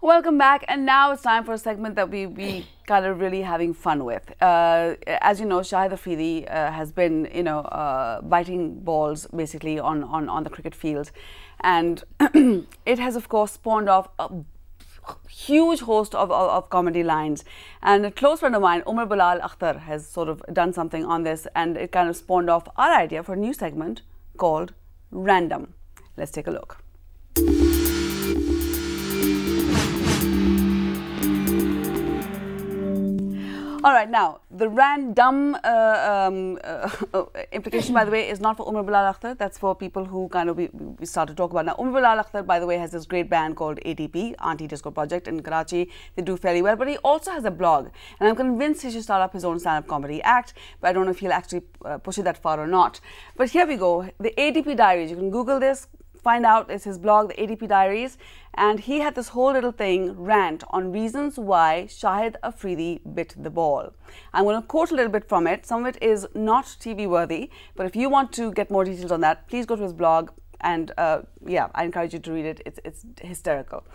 Welcome back, and now it's time for a segment that we kind of really having fun with. As you know, Shahid Afridi has been, biting balls basically on the cricket field, and it has of course spawned off a huge host of comedy lines. And a close friend of mine, Umar Bilal Akhtar, has sort of done something on this, and it kind of spawned off our idea for a new segment called Randumb. Let's take a look. All right, now the random implication, by the way, is not for Umar Bilal Akhtar. That's for people who kind of we start to talk about now. Umar Bilal Akhtar, by the way, has this great band called ATP, Auntie Disco Project in Karachi. They do fairly well, but he also has a blog, and I'm convinced he should start up his own stand-up comedy act. But I don't know if he'll actually push it that far or not. But here we go, the ATP Diaries. You can Google this. Find out, it's his blog, the ADP Diaries, and he had this whole little rant on reasons why Shahid Afridi bit the ball. I'm going to quote a little bit from it. Some of it is not TV worthy, but if you want to get more details on that, please go to his blog, and yeah, I encourage you to read it. It's hysterical.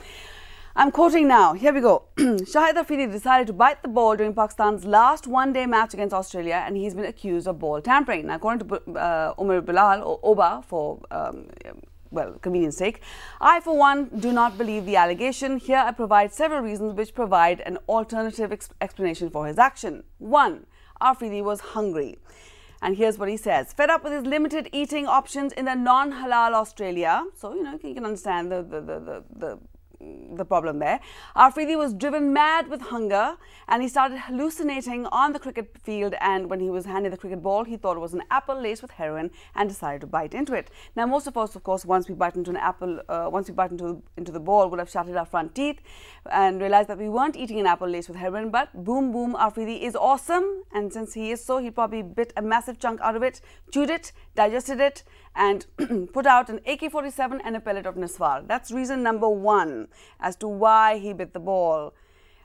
I'm quoting now. Here we go. Shahid Afridi decided to bite the ball during Pakistan's last one-day match against Australia, and he's been accused of ball tampering. Now, according to Umar Bilal, or Oba for well, convenience sake, I for one do not believe the allegation. Here I provide several reasons which provide an alternative explanation for his action. 1. Afridi was hungry. And here's what he says. Fed up with his limited eating options in the non-halal Australia. So, you can understand the problem there. Afridi was driven mad with hunger, and he started hallucinating on the cricket field, and when he was handed the cricket ball, he thought it was an apple laced with heroin and decided to bite into it. Now, most of us, of course, once we bite into an apple, once we bite into the ball, would have shattered our front teeth and realized that we weren't eating an apple laced with heroin, but boom, boom, Afridi is awesome, and since he is so, he probably bit a massive chunk out of it, chewed it, digested it, and put out an AK-47 and a pellet of Niswar. That's reason number 1 as to why he bit the ball.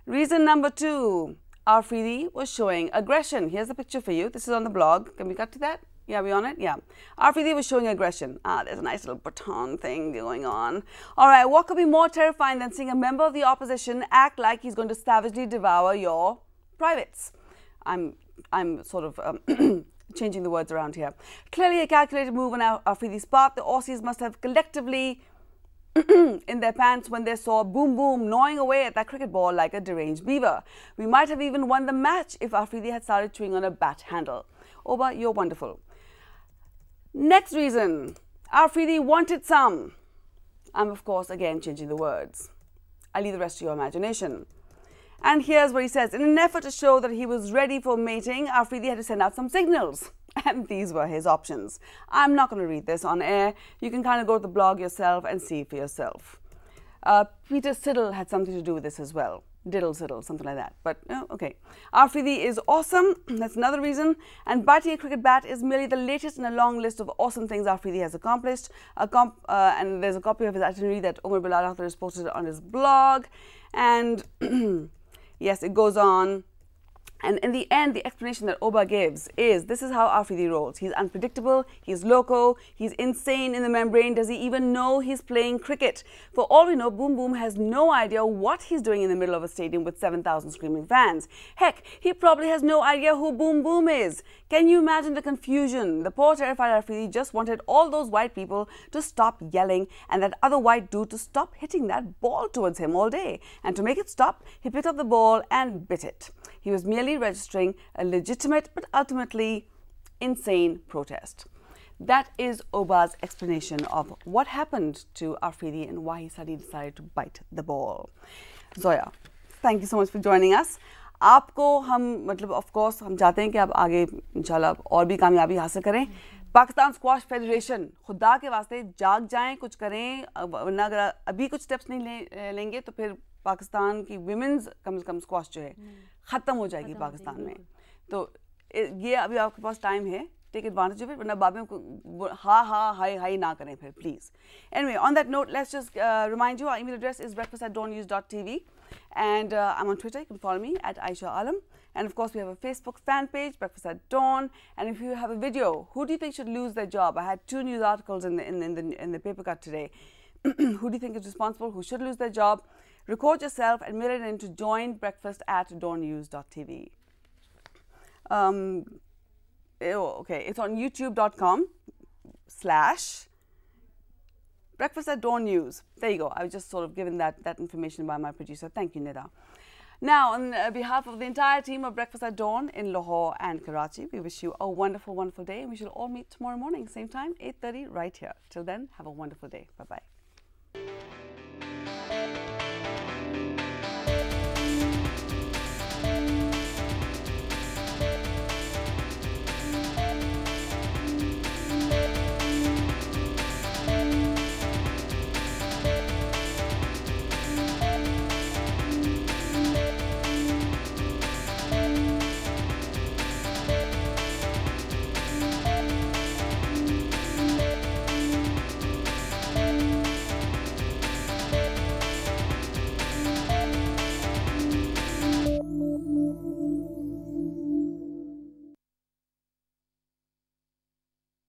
Reason number 2, Afridi was showing aggression. Here's the picture for you. This is on the blog. Can we cut to that? Yeah, we on it? Yeah. Afridi was showing aggression. There's a nice little baton thing going on. All right, what could be more terrifying than seeing a member of the opposition act like he's going to savagely devour your privates? I'm sort of changing the words around here. Clearly a calculated move on Afridi's part. The Aussies must have collectively in their pants when they saw boom boom gnawing away at that cricket ball like a deranged beaver. We might have even won the match if Afridi had started chewing on a bat handle. Oba, you're wonderful. Next reason, Afridi wanted some. I'm of course again changing the words. I leave the rest to your imagination. And here's what he says. In an effort to show that he was ready for mating, Afridi had to send out some signals. And these were his options. I'm not going to read this on air. You can kind of go to the blog yourself and see for yourself. Peter Siddle had something to do with this as well. Diddle Siddle, something like that. But, okay. Afridi is awesome. That's another reason. And biting a cricket bat is merely the latest in a long list of awesome things Afridi has accomplished. And there's a copy of his itinerary that Umar Bilal Akhtar has posted on his blog. And yes, it goes on. And in the end, the explanation that Oba gives is, this is how Afridi rolls. He's unpredictable, he's loco, he's insane in the membrane. Does he even know he's playing cricket? For all we know, Boom Boom has no idea what he's doing in the middle of a stadium with 7,000 screaming fans. Heck, he probably has no idea who Boom Boom is. Can you imagine the confusion? The poor terrified Afridi just wanted all those white people to stop yelling and that other white dude to stop hitting that ball towards him all day. And to make it stop, he picked up the ball and bit it. He was merely registering a legitimate but ultimately insane protest. That is Oba's explanation of what happened to Afridi and why he suddenly decided to bite the ball. Zoya, thank you so much for joining us. आपको हम मतलब of course हम चाहते हैं कि आप आगे इंशाल्लाह और भी कामयाबी हासिल करें. पाकिस्तान स्क्वाश फेडरेशन खुदा के वास्ते जाग जाएं, कुछ करें, वरना अगर अभी कुछ स्टेप्स नहीं लेंगे तो फिर पाकिस्तान की विमेंस कम से कम स्क्वाश जो है ख़त्म हो जाएगी पाकिस्तान में. तो ये अभी आपके पास टाइम है. take advantage of it. But hi na kare phir, please. Anyway, on that note, let's just remind you our email address is breakfast@dawnnews.tv, and I'm on Twitter. You can follow me at Ayeshah Alam, and of course we have a Facebook fan page, Breakfast at Dawn. And if you have a video, who do you think should lose their job? I had 2 news articles in the paper cut today. Who do you think is responsible? Who should lose their job? Record yourself and mail it in to join breakfast@dawnnews.tv. Okay, it's on youtube.com/breakfast@dawnnews. There you go. I was just sort of given that information by my producer. Thank you, Nida. Now, on behalf of the entire team of Breakfast at Dawn in Lahore and Karachi, we wish you a wonderful, wonderful day. And we shall all meet tomorrow morning, same time, 8:30, right here. Till then, have a wonderful day. Bye-bye.